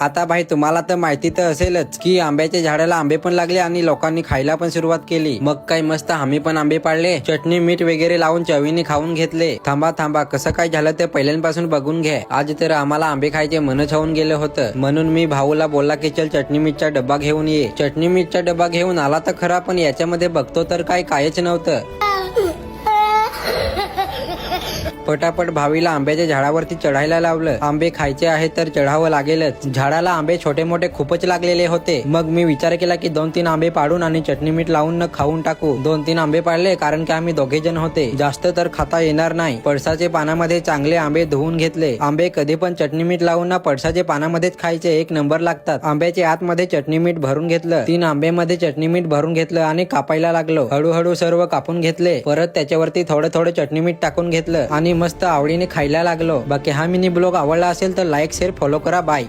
आता भाई तुम्हाला तर माहिती तर असेलच की आंब्याच्या झाडाला आंबे पण लागले आणि लोकांनी खायला पण सुरुवात केली। मग काय मस्त आम्ही पण आंबे पाडले, चटणी मीठ वगैरे लावून चवीने खाऊन घेतले। थांबा कसं काय झालं ते पहिल्यांपासून बघून घ्या। आज तर आम्हाला आंबे खायचे मनच होऊन गेलं होतं, म्हणून मी भाऊला बोलला की चल चटणी मीठचा डब्बा घेऊन ये। चटणी मीठचा डब्बा घेऊन आला तर खरा, पण याच्यामध्ये बघतो तर कायच नव्हतं। पटापट भावीला आंब्याच्या झाडावरती चढायला लावलं। आंबे खायचे आहे तर चढावं लागेलच। झाडाला आंबे छोटे मोठे खूपच लागलेले होते। मग मी विचार केला की 2-3 आंबे पाडून आणि चटणी मीठ लावून न खाऊन टाकू। 2-3 आंबे पाडले, कारण की आम्ही दोघे जण होते, जास्त तर खाता येणार नाही। पळसाचे पानामध्ये चांगले आंबे धुवून घेतले। आंबे कधी पण चटणी मीठ लावून ना पळसाचे पानामध्येच खायचे, एक नंबर लागतात। आंब्याच्या आतमध्ये चटणी मीठ भरून घेतलं। 3 आंब्यामध्ये चटणी मीठ भरून घेतलं आणि कापायला लागलो। हळूहळू सर्व कापून घेतले, परत त्याच्यावरती थोडं चटणी मीठ टाकून घेतलं आणि मस्त आवडीने खायला लागलो। बाकी हा मिनी ब्लॉग आवडला असेल तर लाईक शेअर फॉलो करा। बाय।